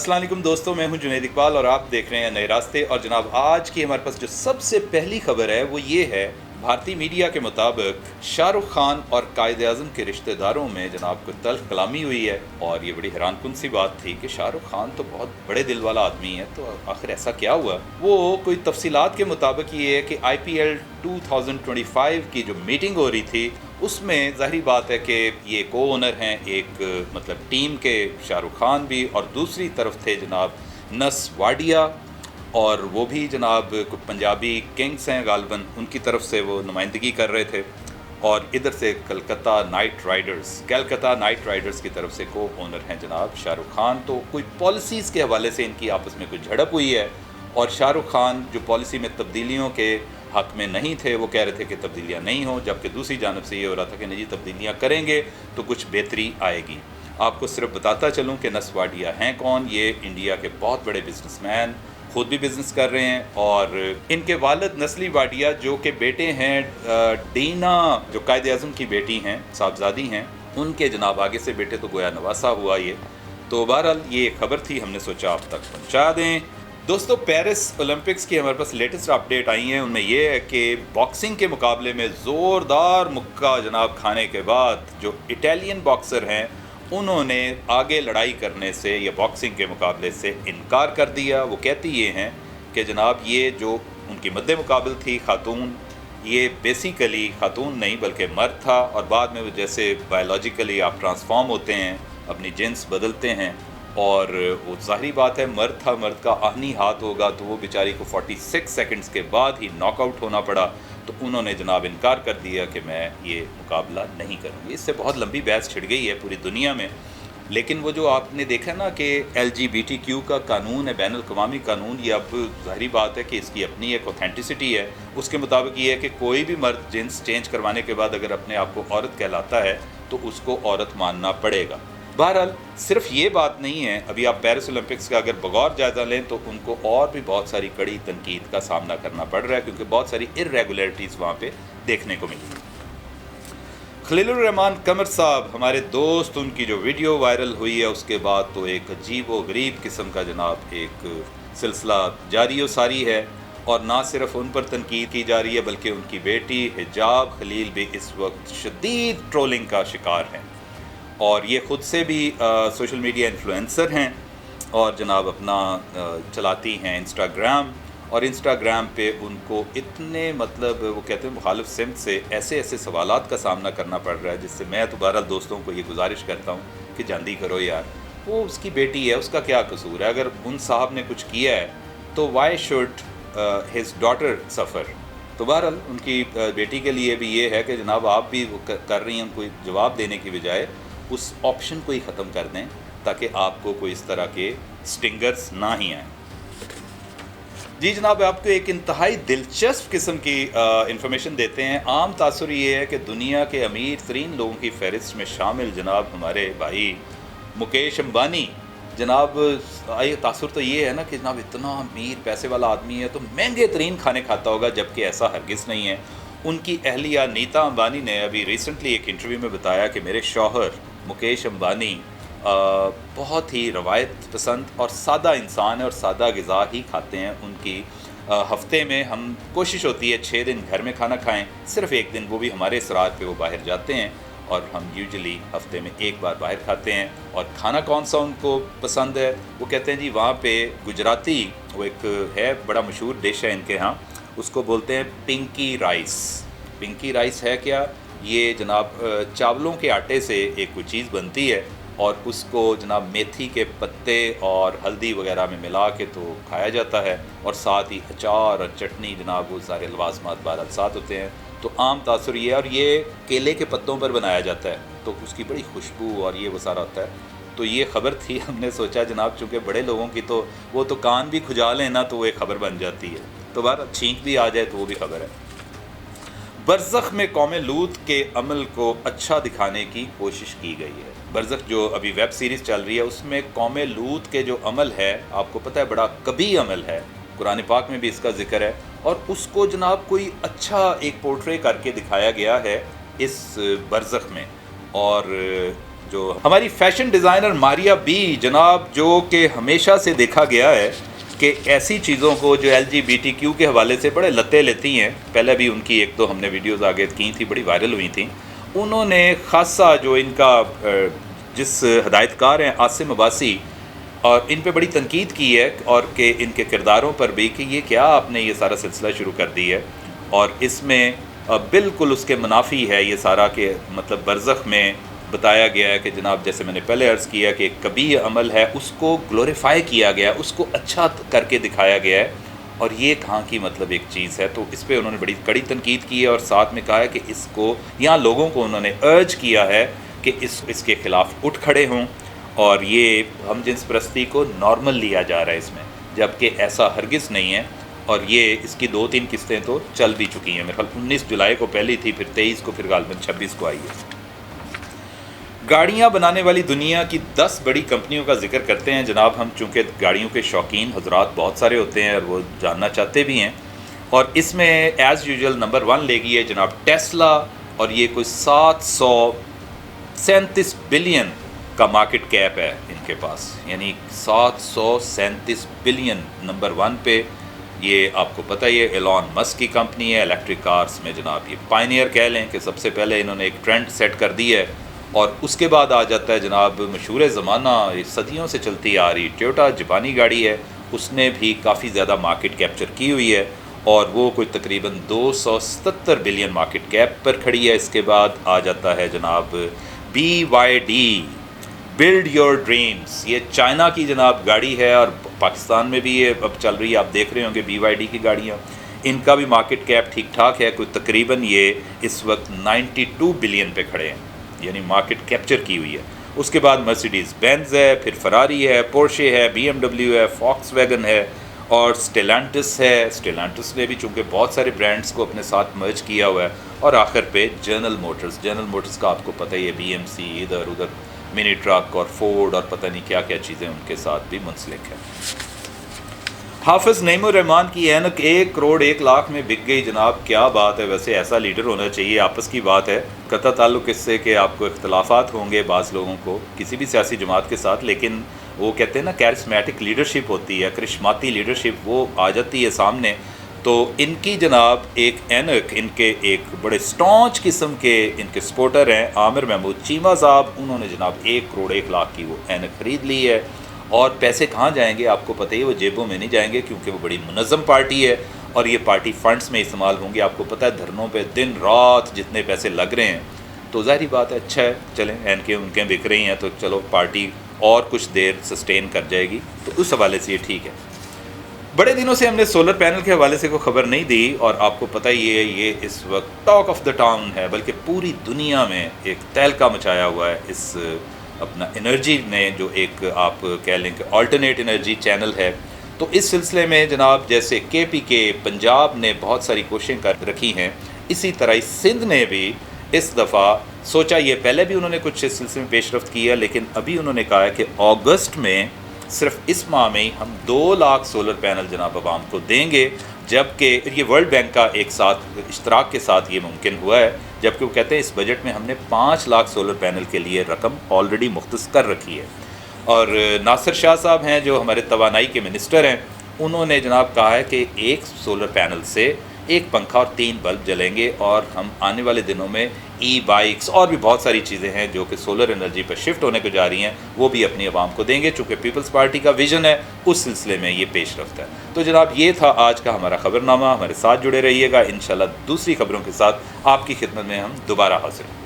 अस्सलाम वालेकुम दोस्तों, मैं हूं जुनैद इकबाल और आप देख रहे हैं नए रास्ते। और जनाब आज की हमारे पास जो सबसे पहली खबर है वो ये है, भारतीय मीडिया के मुताबिक शाहरुख खान और कायद-ए-आज़म के रिश्तेदारों में जनाब कोई तल्ख कलामी हुई है। और ये बड़ी हैरानकुन सी बात थी कि शाहरुख खान तो बहुत बड़े दिल वाला आदमी है, तो आखिर ऐसा क्या हुआ। वो कोई तफसीलात के मुताबिक ये है कि IPL 2025 की जो मीटिंग हो रही थी उसमें ज़ाहिर बात है कि ये को ओनर हैं एक मतलब टीम के, शाहरुख खान भी, और दूसरी तरफ थे जनाब नस वाडिया, और वो भी जनाब पंजाबी किंग्स हैं गालिबन, उनकी तरफ से वो नुमाइंदगी कर रहे थे। और इधर से कलकत्ता नाइट राइडर्स की तरफ से को ओनर हैं जनाब शाहरुख खान। तो कोई पॉलिसीज़ के हवाले से इनकी आपस में कोई झड़प हुई है, और शाहरुख खान जो पॉलिसी में तब्दीलियों के हक़ में नहीं थे, वो कह रहे थे कि तब्दीलियाँ नहीं हों, जबकि दूसरी जानब से ये हो रहा था कि नहीं जी तब्दीलियाँ करेंगे तो कुछ बेहतरी आएगी। आपको सिर्फ बताता चलूँ कि नस वाडिया हैं कौन। ये इंडिया के बहुत बड़े बिजनेसमैन, खुद भी बिज़नेस कर रहे हैं, और इनके वालिद नस्ली वाडिया जो कि बेटे हैं डीना, जो कायद-ए-आज़म की बेटी हैं, साहबजादी हैं, उनके जनाब आगे से बेटे तो गोया नवासा हुआ ये। तो बहरहाल ये खबर थी, हमने सोचा आप तक पहुँचा दें। दोस्तों, पेरिस ओलंपिक्स की हमारे पास लेटेस्ट अपडेट आई हैं, उनमें यह है कि बॉक्सिंग के मुकाबले में ज़ोरदार मुक्का जनाब खाने के बाद जो इटालियन बॉक्सर हैं उन्होंने आगे लड़ाई करने से या बॉक्सिंग के मुकाबले से इनकार कर दिया। वो कहती ये हैं कि जनाब ये जो उनकी मद्दे मुकाबल थी खातून, ये बेसिकली खातून नहीं बल्कि मर्द था, और बाद में वो जैसे बायोलॉजिकली आप ट्रांसफॉर्म होते हैं, अपनी जिन्स बदलते हैं, और वो ज़ाहिरी बात है मर्द था, मर्द का आहनी हाथ होगा, तो वो बेचारी को 46 सेकंड्स के बाद ही नॉकआउट होना पड़ा। तो उन्होंने जनाब इनकार कर दिया कि मैं ये मुकाबला नहीं करूँगी। इससे बहुत लंबी बहस छिड़ गई है पूरी दुनिया में। लेकिन वो जो आपने देखा ना कि LGBTQ का कानून है, बैनुल अक़वामी कानून, ये अब ज़ाहिरी बात है कि इसकी अपनी एक ऑथेंटिसिटी है। उसके मुताबिक ये है कि कोई भी मर्द जिन्स चेंज करवाने के बाद अगर अपने आप को औरत कहलाता है तो उसको औरत मानना पड़ेगा। बहरहाल सिर्फ ये बात नहीं है, अभी आप पेरिस ओलंपिक्स का अगर बगौर जायज़ा लें तो उनको और भी बहुत सारी कड़ी तनकीद का सामना करना पड़ रहा है, क्योंकि बहुत सारी इर्रेगुलरिटीज़ वहाँ पे देखने को मिली। खलीलुर रहमान कमर साहब हमारे दोस्त, उनकी जो वीडियो वायरल हुई है उसके बाद तो एक अजीब व गरीब किस्म का जनाब एक सिलसिला जारी व सारी है, और ना सिर्फ उन पर तनकीद की जा रही है बल्कि उनकी बेटी हिजाब खलील भी इस वक्त शदीद ट्रोलिंग का शिकार है। और ये ख़ुद से भी सोशल मीडिया इन्फ्लुएंसर हैं, और जनाब अपना चलाती हैं इंस्टाग्राम, और इंस्टाग्राम पे उनको इतने मतलब वो कहते हैं मुखालिफ सिमत से ऐसे ऐसे सवालात का सामना करना पड़ रहा है, जिससे मैं तो बहरहाल दोस्तों को ये गुजारिश करता हूँ कि जल्दी करो यार, वो उसकी बेटी है, उसका क्या कसूर है। अगर उन साहब ने कुछ किया है तो वाई शुड हिज डॉटर सफ़र। तो बहरहाल उनकी बेटी के लिए भी ये है कि जनाब आप भी कर रही हैं, कोई जवाब देने की बजाय उस ऑप्शन को ही ख़त्म कर दें ताकि आपको कोई इस तरह के स्टिंगर्स ना ही आएँ। जी जनाब, आपको एक इंतहाई दिलचस्प किस्म की इंफॉर्मेशन देते हैं। आम तासुर ये है कि दुनिया के अमीर तरीन लोगों की फहरिस्त में शामिल जनाब हमारे भाई मुकेश अंबानी, जनाब आए तासुर तो ये है ना कि जनाब इतना अमीर पैसे वाला आदमी है तो महंगे तरीन खाने खाता होगा, जबकि ऐसा हरगिज़ नहीं है। उनकी अहलिया नीता अंबानी ने अभी रिसेंटली एक इंटरव्यू में बताया कि मेरे शौहर मुकेश अंबानी बहुत ही रवायत पसंद और सादा इंसान है, और सादा ग़िज़ा ही खाते हैं। उनकी हफ़्ते में हम कोशिश होती है 6 दिन घर में खाना खाएं, सिर्फ़ एक दिन, वो भी हमारे इसरार पे वो बाहर जाते हैं, और हम यूजुअली हफ़्ते में एक बार बाहर खाते हैं। और खाना कौन सा उनको पसंद है, वो कहते हैं जी वहाँ पे गुजराती वो एक है बड़ा मशहूर डिश है इनके यहाँ, उसको बोलते हैं पिंकी राइस। पिंकी राइस है क्या, ये जनाब चावलों के आटे से एक कोई चीज़ बनती है, और उसको जनाब मेथी के पत्ते और हल्दी वगैरह में मिला के तो खाया जाता है, और साथ ही अचार और चटनी, जनाब वो सारे लवाजमात बहरहाल साथ होते हैं। तो आम तासुर ये, और ये केले के पत्तों पर बनाया जाता है, तो उसकी बड़ी खुशबू और ये वो सारा होता है। तो ये खबर थी, हमने सोचा जनाब चूँकि बड़े लोगों की तो वो तो कान भी खुजा लें ना तो वो एक ख़बर बन जाती है, तो बार छींक भी आ जाए तो वो भी खबर है। बरज़ख में कौम लूत के अमल को अच्छा दिखाने की कोशिश की गई है। बरज़ख जो अभी वेब सीरीज़ चल रही है उसमें कौम लूत के जो अमल है, आपको पता है बड़ा कभी अमल है, कुरान पाक में भी इसका ज़िक्र है, और उसको जनाब कोई अच्छा एक पोर्ट्रे करके दिखाया गया है इस बरज़ख में। और جو ہماری فیشن ڈیزائنر ماریا بی جناب، جو کہ ہمیشہ سے دیکھا گیا ہے کہ ایسی چیزوں کو جو LGBTQ کے حوالے سے بڑے لتے لیتی ہیں، پہلے بھی ان کی ایک تو ہم نے ویڈیوز آگے کی تھی، بڑی وائرل ہوئی تھیں، انہوں نے خاصا جو ان کا جس ہدایت کار ہیں عاصم عباسی، اور ان پہ بڑی تنقید کی ہے، اور کہ ان کے کرداروں پر بھی کہ یہ کیا آپ نے یہ سارا سلسلہ شروع کر دی ہے، اور اس میں بالکل اس کے منافی ہے یہ سارا، کہ مطلب برزخ میں بتایا گیا ہے کہ جناب جیسے میں نے پہلے عرض کیا کہ ایک قبیح عمل ہے، اس کو گلوریفائی کیا گیا، اس کو اچھا کر کے دکھایا گیا ہے، اور یہ کہاں کی مطلب ایک چیز ہے۔ تو اس پہ انہوں نے بڑی کڑی تنقید کی ہے، اور ساتھ میں کہا ہے کہ اس کو یہاں لوگوں کو انہوں نے ارج کیا ہے کہ اس کے خلاف اٹھ کھڑے ہوں، اور یہ ہم جنس پرستی کو نارمل لیا جا رہا ہے اس میں، جبکہ ایسا ہرگز نہیں ہے۔ اور یہ اس کی 2-3 قسطیں تو چل بھی چکی ہیں، میرے خیال 19 جولائی کو پہلی تھی، پھر 23 کو، پھر غالباً 26 کو آئی ہے۔ گاڑیاں بنانے والی دنیا کی 10 بڑی کمپنیوں کا ذکر کرتے ہیں جناب ہم، چونکہ گاڑیوں کے شوقین حضرات بہت سارے ہوتے ہیں اور وہ جاننا چاہتے بھی ہیں، اور اس میں ایز یوزول نمبر 1 لے گئی ہے جناب ٹیسلا، اور یہ کوئی 737 بلین کا مارکیٹ کیپ ہے ان کے پاس، یعنی 737 بلین نمبر 1 پہ۔ یہ آپ کو پتہ ہی ہے ایلون مسک کی کمپنی ہے الیکٹرک کارز میں جناب، یہ پائنیئر کہہ لیں کہ سب سے پہلے انہوں نے ایک ٹرینڈ سیٹ کر دی ہے، اور اس کے بعد آ جاتا ہے جناب مشہور زمانہ، صدیوں سے چلتی آ رہی ٹویوٹا، جاپانی گاڑی ہے، اس نے بھی کافی زیادہ مارکیٹ کیپچر کی ہوئی ہے، اور وہ کوئی تقریباً 277 بلین مارکیٹ کیپ پر کھڑی ہے۔ اس کے بعد آ جاتا ہے جناب BYD، بلڈ یور ڈریمز، یہ چائنا کی جناب گاڑی ہے، اور پاکستان میں بھی یہ اب چل رہی ہے، آپ دیکھ رہے ہوں گے BYD کی گاڑیاں، ان کا بھی مارکیٹ کیپ ٹھیک ٹھاک ہے، کوئی تقریباً یہ اس وقت 92 بلین پہ کھڑے ہیں، یعنی مارکیٹ کیپچر کی ہوئی ہے۔ اس کے بعد مرسیڈیز بینز ہے، پھر فراری ہے، پورشے ہے، BMW ہے، فاکس ویگن ہے، اور سٹیلانٹس ہے۔ سٹیلانٹس نے بھی چونکہ بہت سارے برانڈز کو اپنے ساتھ مرج کیا ہوا ہے، اور آخر پہ جنرل موٹرز کا آپ کو پتہ ہی ہے، BMC، ادھر ادھر منی ٹرک، اور فورڈ، اور پتہ نہیں کیا کیا چیزیں ان کے ساتھ بھی منسلک ہیں۔ حافظ نعیم الرحمان کی اینک 1 کروڑ 1 لاکھ میں بک گئی جناب، کیا بات ہے، ویسے ایسا لیڈر ہونا چاہیے، آپس کی بات ہے، قطع تعلق اس سے کہ آپ کو اختلافات ہوں گے بعض لوگوں کو کسی بھی سیاسی جماعت کے ساتھ، لیکن وہ کہتے ہیں نا کیرسمیٹک لیڈرشپ ہوتی ہے، کرشماتی لیڈرشپ، وہ آ جاتی ہے سامنے۔ تو ان کی جناب ایک اینک، ان کے ایک بڑے سٹانچ قسم کے ان کے سپورٹر ہیں عامر محمود چیمہ صاحب، انہوں نے جناب 1 کروڑ 1 لاکھ کی وہ اینک خرید لی ہے، اور پیسے کہاں جائیں گے آپ کو پتہ ہی، وہ جیبوں میں نہیں جائیں گے، کیونکہ وہ بڑی منظم پارٹی ہے، اور یہ پارٹی فنڈز میں استعمال ہوں گے۔ آپ کو پتہ ہے دھرنوں پہ دن رات جتنے پیسے لگ رہے ہیں، تو ظاہری بات ہے اچھا ہے، چلیں اینکیں ان کے بک رہی ہیں تو چلو پارٹی اور کچھ دیر سسٹین کر جائے گی، تو اس حوالے سے یہ ٹھیک ہے۔ بڑے دنوں سے ہم نے سولر پینل کے حوالے سے کوئی خبر نہیں دی، اور آپ کو پتہ ہی ہے یہ اس وقت ٹاک آف دا ٹاؤن ہے، بلکہ پوری دنیا میں ایک تہلکہ مچایا ہوا ہے اس اپنا انرجی نے، جو ایک آپ کہہ لیں کہ آلٹرنیٹ انرجی چینل ہے۔ تو اس سلسلے میں جناب جیسے KPK پنجاب نے بہت ساری کوششیں کر رکھی ہیں، اسی طرح سندھ نے بھی اس دفعہ سوچا، یہ پہلے بھی انہوں نے کچھ اس سلسلے میں پیش رفت کی ہے، لیکن ابھی انہوں نے کہا ہے کہ اگست میں صرف اس ماہ میں ہی ہم 2 لاکھ سولر پینل جناب عوام کو دیں گے، جبکہ یہ ورلڈ بینک کا ایک ساتھ اشتراک کے ساتھ یہ ممکن ہوا ہے، جبکہ وہ کہتے ہیں اس بجٹ میں ہم نے 5 لاکھ سولر پینل کے لیے رقم آلریڈی مختص کر رکھی ہے۔ اور ناصر شاہ صاحب ہیں جو ہمارے توانائی کے منسٹر ہیں، انہوں نے جناب کہا ہے کہ ایک سولر پینل سے 1 پنکھا اور 3 بلب جلیں گے، اور ہم آنے والے دنوں میں بائکس اور بھی بہت ساری چیزیں ہیں جو کہ سولر انرجی پر شفٹ ہونے کو جا رہی ہیں، وہ بھی اپنی عوام کو دیں گے، چونکہ پیپلز پارٹی کا ویژن ہے، اس سلسلے میں یہ پیش رفت ہے۔ تو جناب یہ تھا آج کا ہمارا خبر نامہ، ہمارے ساتھ جڑے رہیے گا، انشاءاللہ دوسری خبروں کے ساتھ آپ کی خدمت میں ہم دوبارہ حاضر ہیں۔